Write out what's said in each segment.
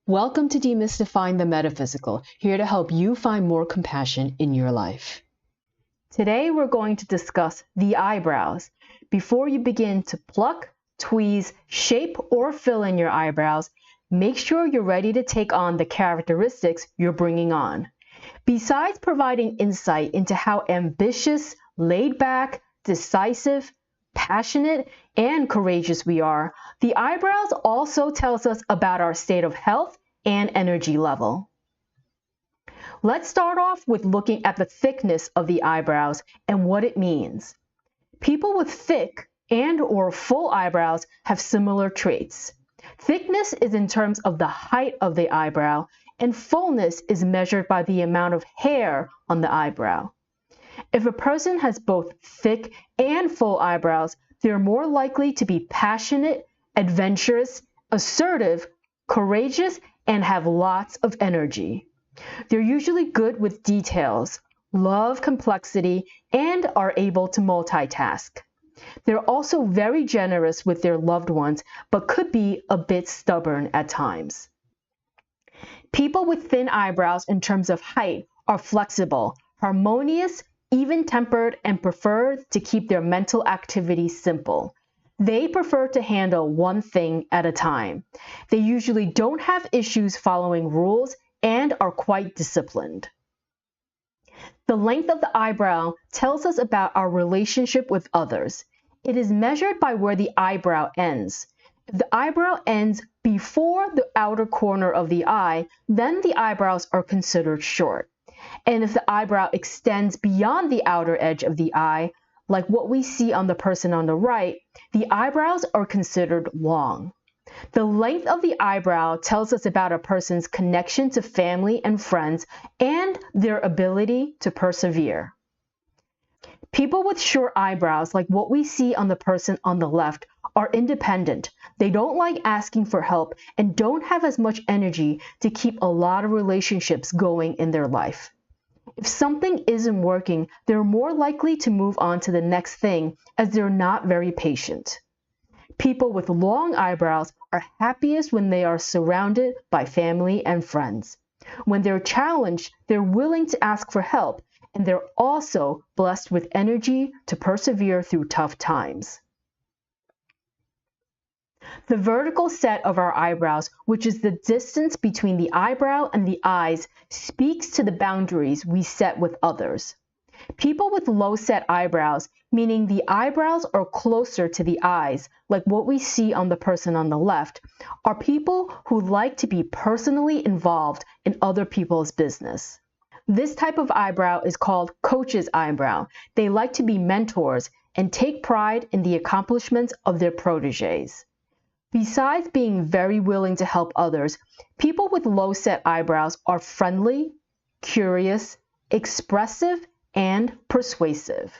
Welcome to Demystifying the Metaphysical, here to help you find more compassion in your life. Today we're going to discuss the eyebrows. Before you begin to pluck, tweeze, shape, or fill in your eyebrows, make sure you're ready to take on the characteristics you're bringing on. Besides providing insight into how ambitious, laid back, decisive, passionate, and courageous we are, the eyebrows also tells us about our state of health and energy level. Let's start off with looking at the thickness of the eyebrows and what it means. People with thick and/or full eyebrows have similar traits. Thickness is in terms of the height of the eyebrow, and fullness is measured by the amount of hair on the eyebrow. If a person has both thick and full eyebrows, they're more likely to be passionate, adventurous, assertive, courageous, and have lots of energy. They're usually good with details, love complexity, and are able to multitask. They're also very generous with their loved ones, but could be a bit stubborn at times. People with thin eyebrows in terms of height are flexible, harmonious, even-tempered, and prefer to keep their mental activity simple. They prefer to handle one thing at a time. They usually don't have issues following rules and are quite disciplined. The length of the eyebrow tells us about our relationship with others. It is measured by where the eyebrow ends. If the eyebrow ends before the outer corner of the eye, then the eyebrows are considered short. And if the eyebrow extends beyond the outer edge of the eye, like what we see on the person on the right, the eyebrows are considered long. The length of the eyebrow tells us about a person's connection to family and friends and their ability to persevere. People with short eyebrows, like what we see on the person on the left, are independent. They don't like asking for help and don't have as much energy to keep a lot of relationships going in their life. If something isn't working, they're more likely to move on to the next thing as they're not very patient. People with long eyebrows are happiest when they are surrounded by family and friends. When they're challenged, they're willing to ask for help, and they're also blessed with energy to persevere through tough times. The vertical set of our eyebrows, which is the distance between the eyebrow and the eyes, speaks to the boundaries we set with others. People with low set eyebrows, meaning the eyebrows are closer to the eyes, like what we see on the person on the left, are people who like to be personally involved in other people's business. This type of eyebrow is called coach's eyebrow. They like to be mentors and take pride in the accomplishments of their protégés. Besides being very willing to help others, people with low-set eyebrows are friendly, curious, expressive, and persuasive.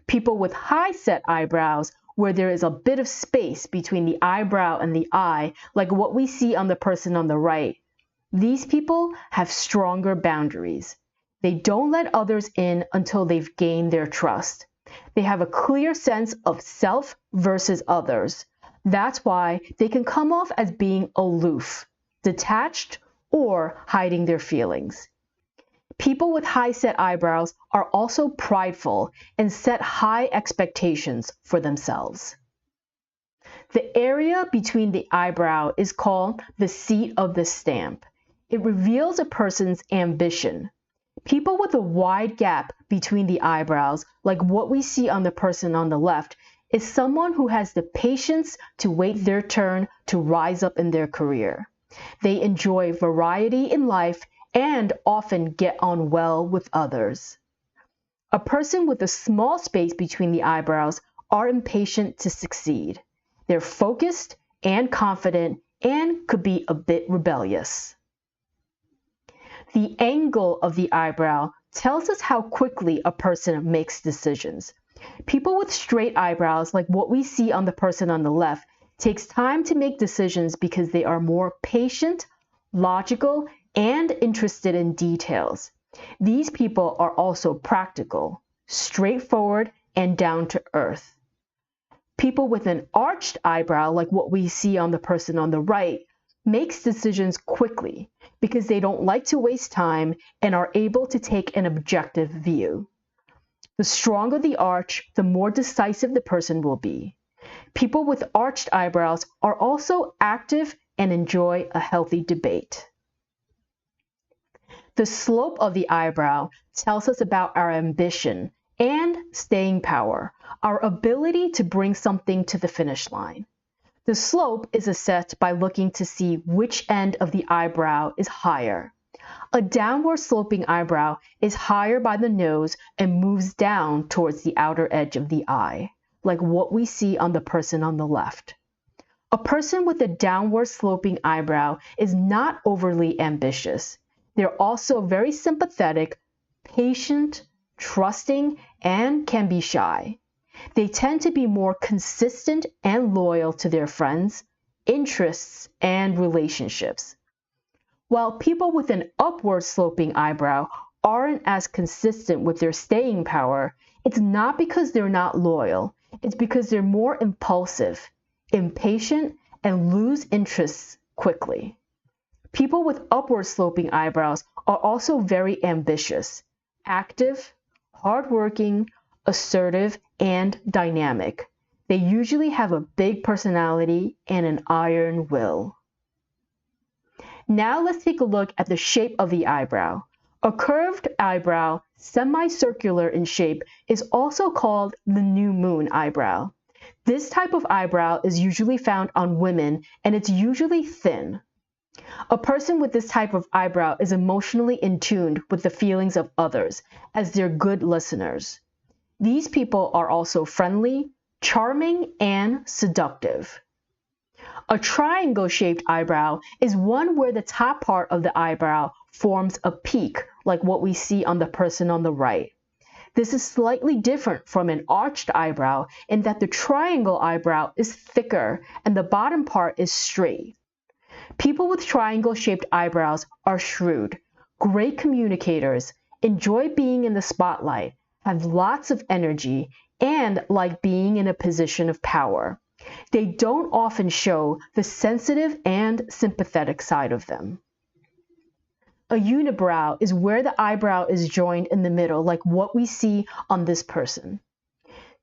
People with high-set eyebrows, where there is a bit of space between the eyebrow and the eye, like what we see on the person on the right, these people have stronger boundaries. They don't let others in until they've gained their trust. They have a clear sense of self versus others. That's why they can come off as being aloof, detached, or hiding their feelings. People with high-set eyebrows are also prideful and set high expectations for themselves. The area between the eyebrow is called the seat of the stamp. It reveals a person's ambition. People with a wide gap between the eyebrows, like what we see on the person on the left, is someone who has the patience to wait their turn to rise up in their career. They enjoy variety in life and often get on well with others. A person with a small space between the eyebrows are impatient to succeed. They're focused and confident and could be a bit rebellious. The angle of the eyebrow tells us how quickly a person makes decisions. People with straight eyebrows, like what we see on the person on the left, takes time to make decisions because they are more patient, logical, and interested in details. These people are also practical, straightforward, and down to earth. People with an arched eyebrow, like what we see on the person on the right, makes decisions quickly because they don't like to waste time and are able to take an objective view. The stronger the arch, the more decisive the person will be. People with arched eyebrows are also active and enjoy a healthy debate. The slope of the eyebrow tells us about our ambition and staying power, our ability to bring something to the finish line. The slope is assessed by looking to see which end of the eyebrow is higher. A downward sloping eyebrow is higher by the nose and moves down towards the outer edge of the eye, like what we see on the person on the left. A person with a downward sloping eyebrow is not overly ambitious. They're also very sympathetic, patient, trusting, and can be shy. They tend to be more consistent and loyal to their friends, interests, and relationships. While people with an upward sloping eyebrow aren't as consistent with their staying power, it's not because they're not loyal. It's because they're more impulsive, impatient, and lose interests quickly. People with upward sloping eyebrows are also very ambitious, active, hardworking, assertive, and dynamic. They usually have a big personality and an iron will. Now let's take a look at the shape of the eyebrow. A curved eyebrow, semicircular in shape, is also called the new moon eyebrow. This type of eyebrow is usually found on women, and it's usually thin. A person with this type of eyebrow is emotionally in tune with the feelings of others, as they're good listeners. These people are also friendly, charming, and seductive. A triangle-shaped eyebrow is one where the top part of the eyebrow forms a peak, like what we see on the person on the right. This is slightly different from an arched eyebrow in that the triangle eyebrow is thicker and the bottom part is straight. People with triangle-shaped eyebrows are shrewd, great communicators, enjoy being in the spotlight, have lots of energy, and like being in a position of power. They don't often show the sensitive and sympathetic side of them. A unibrow is where the eyebrow is joined in the middle, like what we see on this person.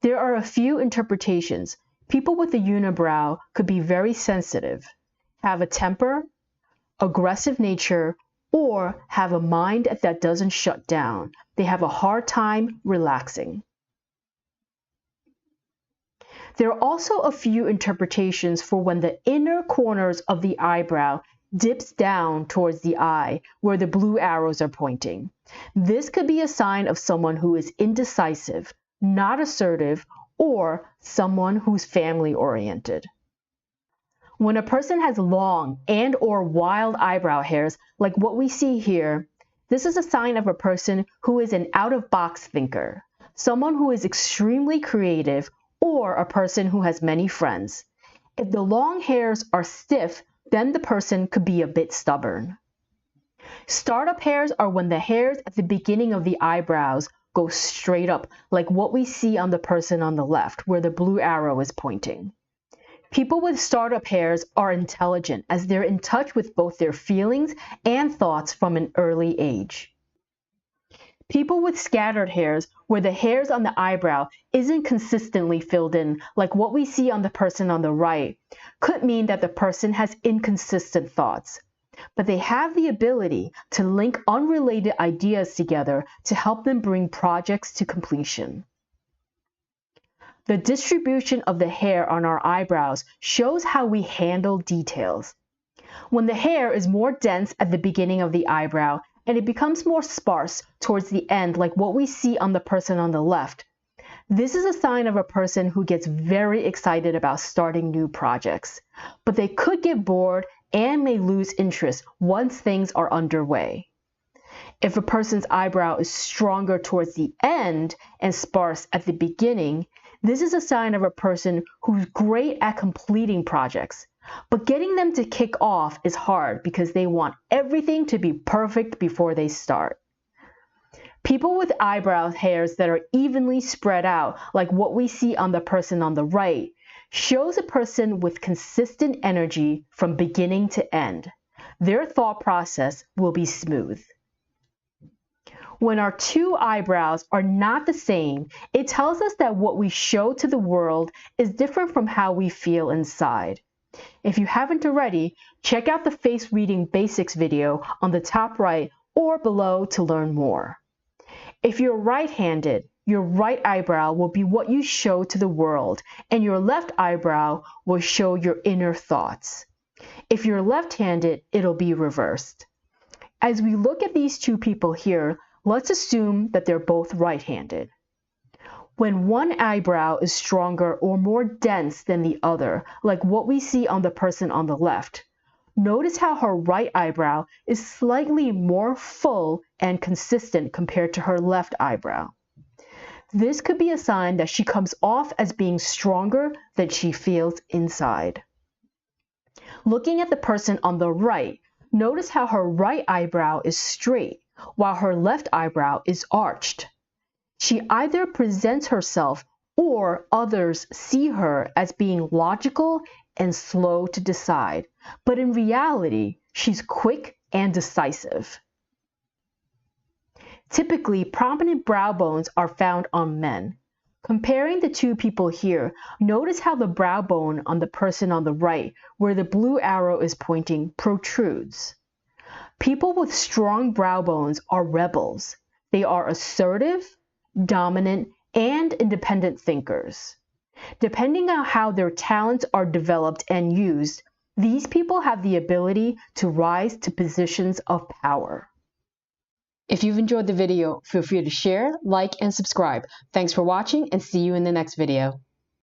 There are a few interpretations. People with a unibrow could be very sensitive, have a temper, aggressive nature, or have a mind that doesn't shut down. They have a hard time relaxing. There are also a few interpretations for when the inner corners of the eyebrow dips down towards the eye where the blue arrows are pointing. This could be a sign of someone who is indecisive, not assertive, or someone who's family-oriented. When a person has long and/or wild eyebrow hairs, like what we see here, this is a sign of a person who is an out-of-box thinker, someone who is extremely creative, or a person who has many friends. If the long hairs are stiff, then the person could be a bit stubborn. Startup hairs are when the hairs at the beginning of the eyebrows go straight up, like what we see on the person on the left, where the blue arrow is pointing. People with startup hairs are intelligent, as they're in touch with both their feelings and thoughts from an early age. People with scattered hairs, where the hairs on the eyebrow isn't consistently filled in, like what we see on the person on the right, could mean that the person has inconsistent thoughts. But they have the ability to link unrelated ideas together to help them bring projects to completion. The distribution of the hair on our eyebrows shows how we handle details. When the hair is more dense at the beginning of the eyebrow, and it becomes more sparse towards the end, like what we see on the person on the left, this is a sign of a person who gets very excited about starting new projects, but they could get bored and may lose interest once things are underway. If a person's eyebrow is stronger towards the end and sparse at the beginning, this is a sign of a person who's great at completing projects. But getting them to kick off is hard because they want everything to be perfect before they start. People with eyebrow hairs that are evenly spread out, like what we see on the person on the right, shows a person with consistent energy from beginning to end. Their thought process will be smooth. When our two eyebrows are not the same, it tells us that what we show to the world is different from how we feel inside. If you haven't already, check out the face reading basics video on the top right or below to learn more. If you're right-handed, your right eyebrow will be what you show to the world, and your left eyebrow will show your inner thoughts. If you're left-handed, it'll be reversed. As we look at these two people here, let's assume that they're both right-handed. When one eyebrow is stronger or more dense than the other, like what we see on the person on the left, notice how her right eyebrow is slightly more full and consistent compared to her left eyebrow. This could be a sign that she comes off as being stronger than she feels inside. Looking at the person on the right, notice how her right eyebrow is straight, while her left eyebrow is arched. She either presents herself or others see her as being logical and slow to decide, but in reality, she's quick and decisive. Typically, prominent brow bones are found on men. Comparing the two people here, notice how the brow bone on the person on the right, where the blue arrow is pointing, protrudes. People with strong brow bones are rebels. They are assertive, dominant, and independent thinkers. Depending on how their talents are developed and used, these people have the ability to rise to positions of power. If you've enjoyed the video, feel free to share, like, and subscribe. Thanks for watching, and see you in the next video.